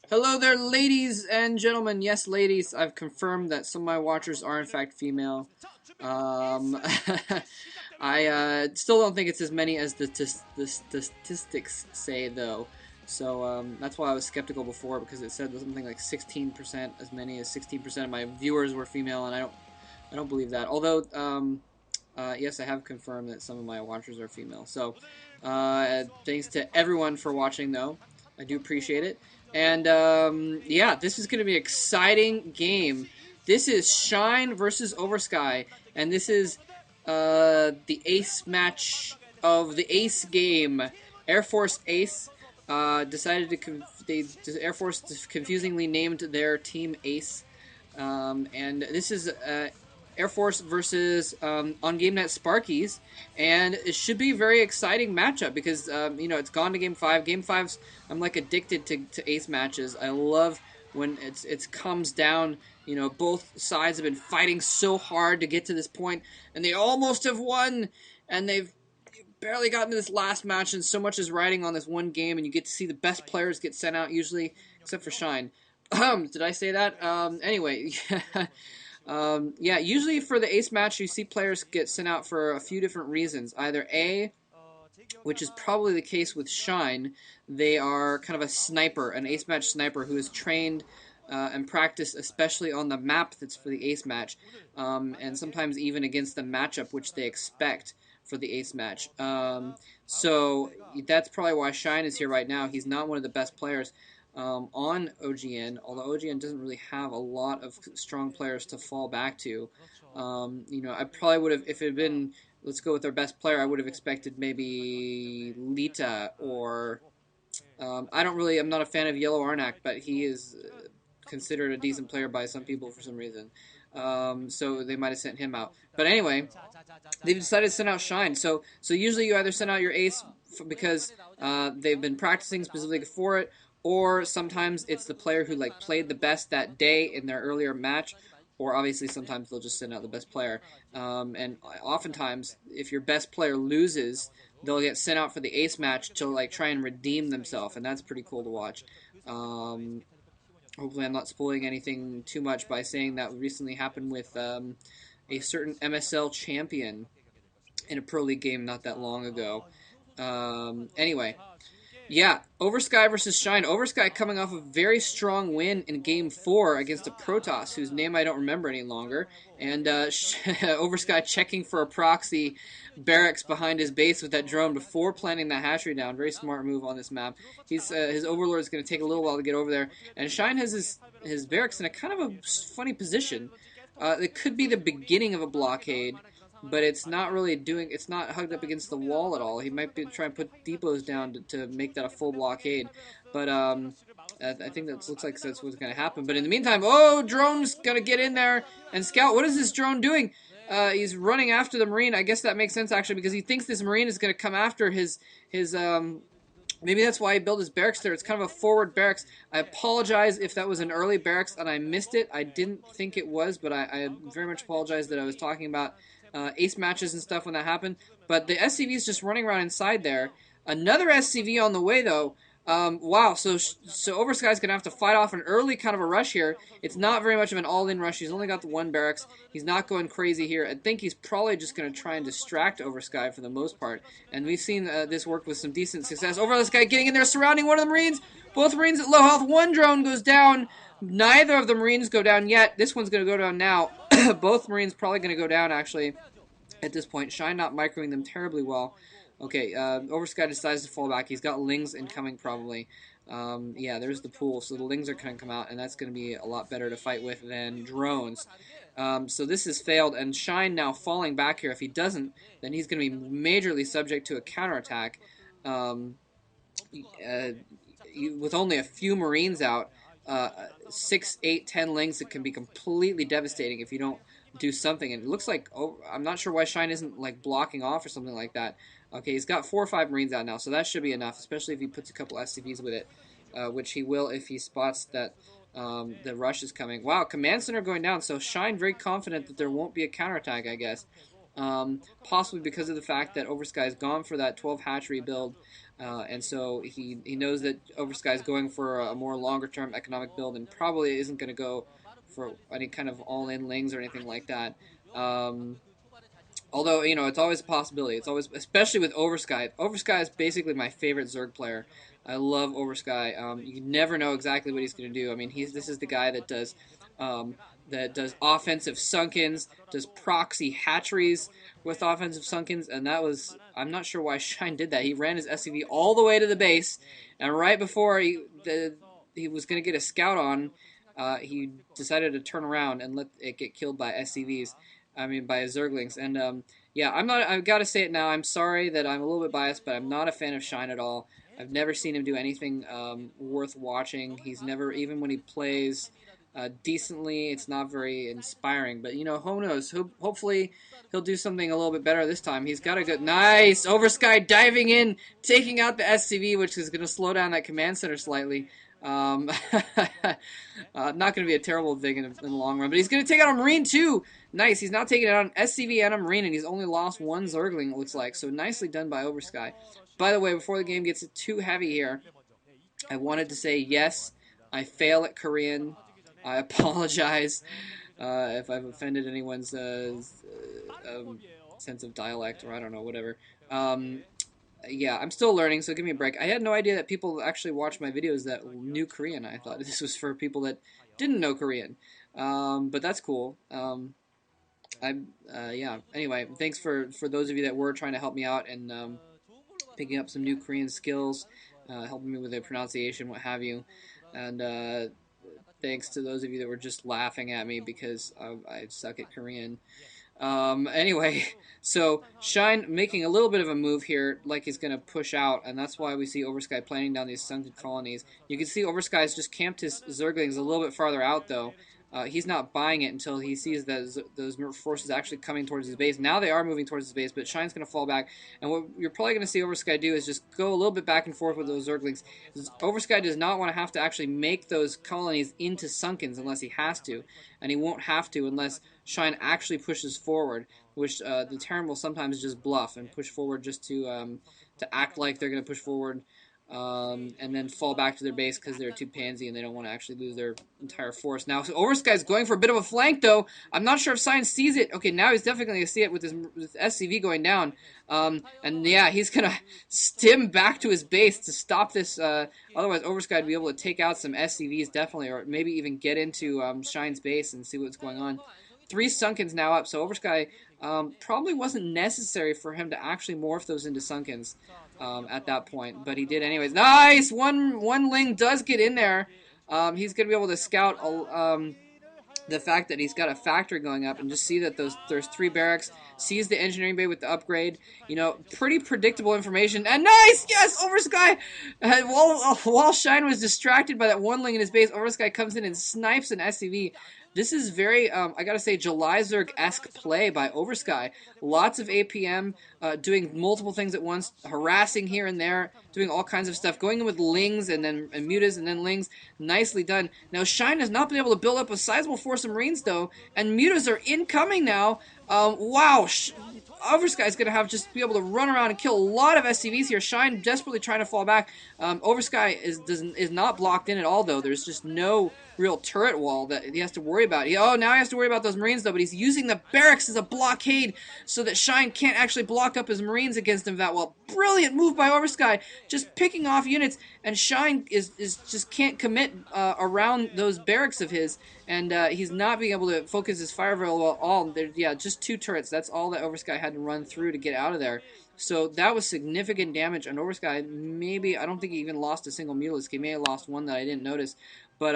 Hello there, ladies and gentlemen. Yes, ladies, I've confirmed that some of my watchers are in fact female. Um, I still don't think it's as many as the statistics say, though. So that's why I was skeptical before, because it said something like 16%, as many as 16% of my viewers were female, and I don't believe that. Although, yes, I have confirmed that some of my watchers are female. So, thanks to everyone for watching, though. I do appreciate it. And yeah, this is going to be an exciting game. This is Shine versus Oversky, and this is the ace match of the ace game. Air Force Ace decided to Air Force confusingly named their team Ace, and this is Air Force versus on GameNet Sparkies, and it should be a very exciting matchup because it's gone to Game 5. Game 5's I'm like addicted to ace matches. I love when it comes down. Both sides have been fighting so hard to get to this point, and they almost have won, and they've barely gotten to this last match, and so much is riding on this one game, and you get to see the best players get sent out usually, except for Shine. Did I say that? Anyway, yeah, usually for the ace match, you see players get sent out for a few different reasons. Either A, which is probably the case with Shine, they are kind of a sniper, an ace match sniper who is trained and practiced especially on the map that's for the ace match, and sometimes even against the matchup which they expect for the ace match. So that's probably why Shine is here right now. He's not one of the best players on OGN, although OGN doesn't really have a lot of strong players to fall back to. I probably would have, if it had been, let's go with our best player, I would have expected maybe Lita or I'm not a fan of Yellow Arnak, but he is considered a decent player by some people for some reason. So they might have sent him out. But anyway, they've decided to send out Shine. So usually you either send out your ace because they've been practicing specifically for it, or sometimes it's the player who played the best that day in their earlier match, or obviously sometimes they'll just send out the best player. And oftentimes, if your best player loses, they'll get sent out for the ace match to try and redeem themselves, and that's pretty cool to watch. Hopefully, I'm not spoiling anything too much by saying that recently happened with a certain MSL champion in a pro league game not that long ago. Anyway, yeah, Oversky versus Shine. Oversky coming off a very strong win in Game 4 against a Protoss, whose name I don't remember any longer. And Oversky checking for a proxy barracks behind his base with that drone before planting that hatchery down. Very smart move on this map. His Overlord is going to take a little while to get over there. And Shine has his barracks in a kind of a funny position. It could be the beginning of a blockade, but it's not really it's not hugged up against the wall at all. He might be trying to put depots down to make that a full blockade, but I think that looks like that's what's going to happen. But in the meantime, drone's going to get in there and scout. What is this drone doing? He's running after the Marine. I guess that makes sense actually, because he thinks this Marine is going to come after his maybe that's why he built his barracks there. It's kind of a forward barracks. I apologize if that was an early barracks and I missed it. I didn't think it was, but I very much apologize that I was talking about ace matches and stuff when that happened. But the SCV is just running around inside there. Another SCV on the way, though. Wow, so Oversky's going to have to fight off an early kind of a rush here. It's not very much of an all-in rush. He's only got the one barracks. He's not going crazy here. I think he's probably just going to try and distract Oversky for the most part. And we've seen this work with some decent success. Oversky getting in there, surrounding one of the Marines. Both Marines at low health. One drone goes down. Neither of the Marines go down yet. This one's going to go down now. Both Marines probably going to go down, actually, at this point. Shine not microing them terribly well. Okay, Oversky decides to fall back. He's got Lings incoming, probably. Yeah, there's the pool. So the Lings are going to come out, and that's going to be a lot better to fight with than drones. So this has failed, and Shine now falling back here. If he doesn't, then he's going to be majorly subject to a counterattack. With only a few Marines out, 6, 8, 10 Lings, it can be completely devastating if you don't do something. And it looks like, I'm not sure why Shine isn't blocking off or something like that. Okay, he's got 4 or 5 Marines out now, so that should be enough, especially if he puts a couple SCVs with it, which he will if he spots that the rush is coming. Wow, Command Center going down, so Shine very confident that there won't be a counterattack, I guess. possibly because of the fact that Oversky is gone for that 12 hatchery build, and so he knows that Oversky is going for a more longer term economic build and probably isn't going to go for any kind of all in lings or anything like that. Although, it's always a possibility. It's always, especially with Oversky. Oversky is basically my favorite Zerg player. I love Oversky. You never know exactly what he's going to do. I mean, this is the guy um, that does offensive sunkins, does proxy hatcheries with offensive sunkins, and that was, I'm not sure why Shine did that. He ran his SCV all the way to the base, and right before he was going to get a scout on, he decided to turn around and let it get killed by SCVs. I mean, by Zerglings. And yeah, I've got to say it now. I'm sorry that I'm a little bit biased, but I'm not a fan of Shine at all. I've never seen him do anything worth watching. He's never, even when he plays decently, it's not very inspiring. But, who knows? Hopefully he'll do something a little bit better this time. He's got a good, nice, Oversky diving in, taking out the SCV, which is going to slow down that command center slightly. Not going to be a terrible thing in the long run, but he's going to take out a Marine too. Nice. He's now taking it out an SCV and a Marine, and he's only lost one Zergling, it looks like. So nicely done by Oversky. By the way, before the game gets too heavy here, I wanted to say yes, I fail at Korean. I apologize if I've offended anyone's sense of dialect, or I don't know, whatever. Yeah, I'm still learning, so give me a break. I had no idea that people actually watched my videos that knew Korean. I thought this was for people that didn't know Korean. But that's cool. Yeah, anyway, thanks for those of you that were trying to help me out and picking up some new Korean skills, helping me with the pronunciation, what have you. And thanks to those of you that were just laughing at me because I suck at Korean. Anyway, so Shine making a little bit of a move here, like he's going to push out, and that's why we see Oversky planning down these sunken colonies. You can see Oversky's just camped his Zerglings a little bit farther out, though. He's not buying it until he sees that those forces actually coming towards his base. Now they are moving towards his base, but Shine's going to fall back. And what you're probably going to see Oversky do is just go a little bit back and forth with those Zerglings. Oversky does not want to have to actually make those colonies into sunkens unless he has to. And he won't have to unless Shine actually pushes forward, which the Terran will sometimes just bluff and push forward just to act like they're going to push forward. And then fall back to their base because they're too pansy and they don't want to actually lose their entire force. Now, so Oversky's going for a bit of a flank, though. I'm not sure if Sign sees it. Okay, now he's definitely going to see it with his SCV going down. And yeah, he's going to stim back to his base to stop this. Otherwise, Oversky would be able to take out some SCVs, definitely, or maybe even get into Shine's base and see what's going on. 3 Sunkens now up, so Oversky probably wasn't necessary for him to actually morph those into Sunkens at that point, but he did anyways. Nice! One Ling does get in there. He's going to be able to scout the fact that he's got a factory going up and just see that there's 3 barracks, sees the engineering bay with the upgrade. Pretty predictable information. And nice! Yes! Oversky! While Shine was distracted by that 1 Ling in his base, Oversky comes in and snipes an SCV. This is very, I gotta say, July Zerg-esque play by Oversky. Lots of APM, doing multiple things at once, harassing here and there, doing all kinds of stuff, going in with Lings and mutas and then Lings. Nicely done. Now, Shine has not been able to build up a sizable force of Marines, though, and mutas are incoming now. Wow, Oversky's going to just be able to run around and kill a lot of SCVs here. Shine desperately trying to fall back. Oversky is not blocked in at all, though. There's just no real turret wall that he has to worry about. Now he has to worry about those Marines, though, but he's using the barracks as a blockade so that Shine can't actually block up his Marines against him that well. Brilliant move by Oversky, just picking off units, and Shine is just can't commit around those barracks of his, and he's not being able to focus his fire very well at all. Yeah, just 2 turrets. That's all that Oversky had to run through to get out of there. So that was significant damage on Oversky. Maybe, I don't think he even lost a single Mutalisk. He may have lost one that I didn't notice. But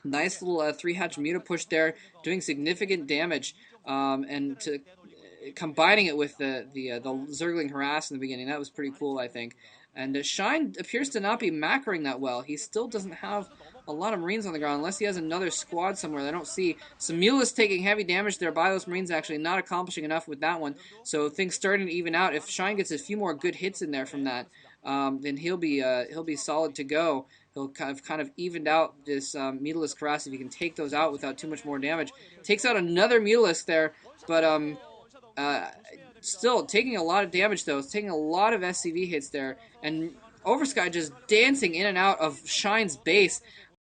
nice little 3-hatch muta push there, doing significant damage. And combining it with the Zergling harass in the beginning, that was pretty cool, I think. And Shine appears to not be macroing that well. He still doesn't have a lot of Marines on the ground, unless he has another squad somewhere that I don't see. Some Mulas taking heavy damage there by those Marines, actually not accomplishing enough with that one. So things starting to even out. If Shine gets a few more good hits in there from that, then he'll be solid to go. He'll kind of evened out this Mutalisk harass if he can take those out without too much more damage. Takes out another Mutalisk there, but Uh, Still taking a lot of damage though. It's taking a lot of SCV hits there, and Oversky just dancing in and out of Shine's base.